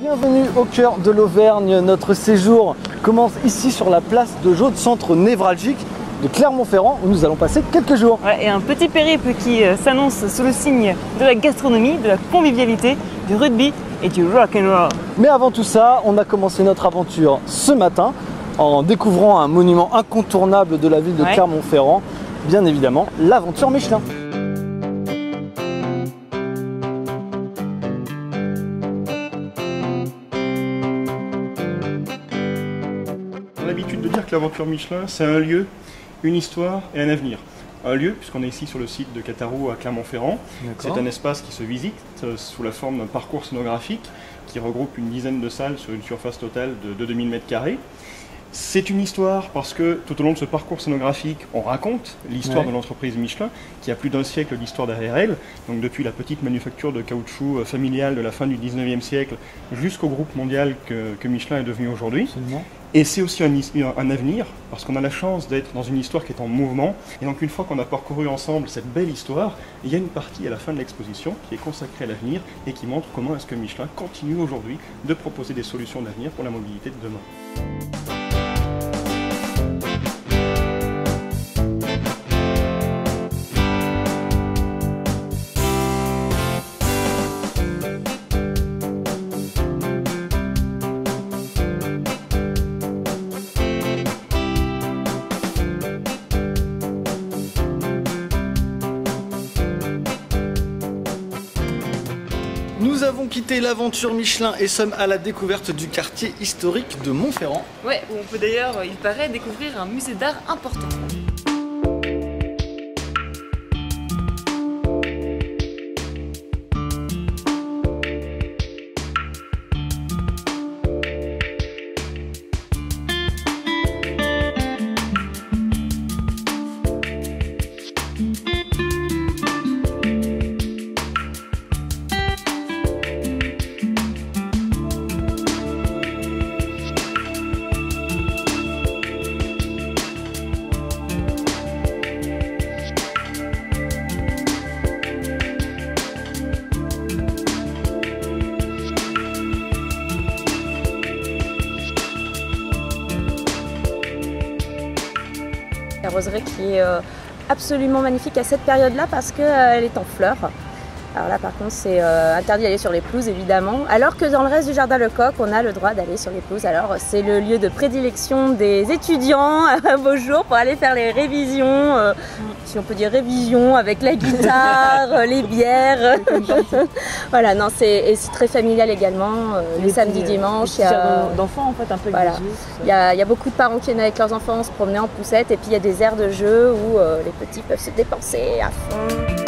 Bienvenue au cœur de l'Auvergne. Notre séjour commence ici sur la place de Jaude, centre névralgique de Clermont-Ferrand où nous allons passer quelques jours. Ouais, et un petit périple qui s'annonce sous le signe de la gastronomie, de la convivialité, du rugby et du rock and roll. Mais avant tout ça, on a commencé notre aventure ce matin en découvrant un monument incontournable de la ville de Clermont-Ferrand, bien évidemment l'aventure Michelin. On a l'habitude de dire que l'aventure Michelin, c'est un lieu, une histoire et un avenir. Un lieu, puisqu'on est ici sur le site de Catarou à Clermont-Ferrand. C'est un espace qui se visite sous la forme d'un parcours scénographique qui regroupe une dizaine de salles sur une surface totale de 2000 m². C'est une histoire parce que tout au long de ce parcours scénographique, on raconte l'histoire de l'entreprise Michelin qui a plus d'un siècle d'histoire derrière elle. Donc depuis la petite manufacture de caoutchouc familiale de la fin du 19e siècle jusqu'au groupe mondial que Michelin est devenu aujourd'hui. Et c'est aussi un avenir parce qu'on a la chance d'être dans une histoire qui est en mouvement. Et donc une fois qu'on a parcouru ensemble cette belle histoire, il y a une partie à la fin de l'exposition qui est consacrée à l'avenir et qui montre comment est-ce que Michelin continue aujourd'hui de proposer des solutions d'avenir pour la mobilité de demain. Nous avons quitté l'aventure Michelin et sommes à la découverte du quartier historique de Montferrand. Ouais, où on peut d'ailleurs, il paraît, découvrir un musée d'art important. La roseraie qui est absolument magnifique à cette période-là parce qu'elle est en fleurs. Alors là par contre c'est interdit d'aller sur les pelouses évidemment, alors que dans le reste du jardin Lecoq on a le droit d'aller sur les pelouses. Alors c'est le lieu de prédilection des étudiants à beaux jours pour aller faire les révisions, si on peut dire révisions avec la guitare, les bières. Voilà, non, c'est très familial également, les samedis, dimanches. Il y a d'enfants en fait un peu. Voilà. Il y a beaucoup de parents qui viennent avec leurs enfants se promener en poussette et puis il y a des aires de jeu où les petits peuvent se dépenser à fond.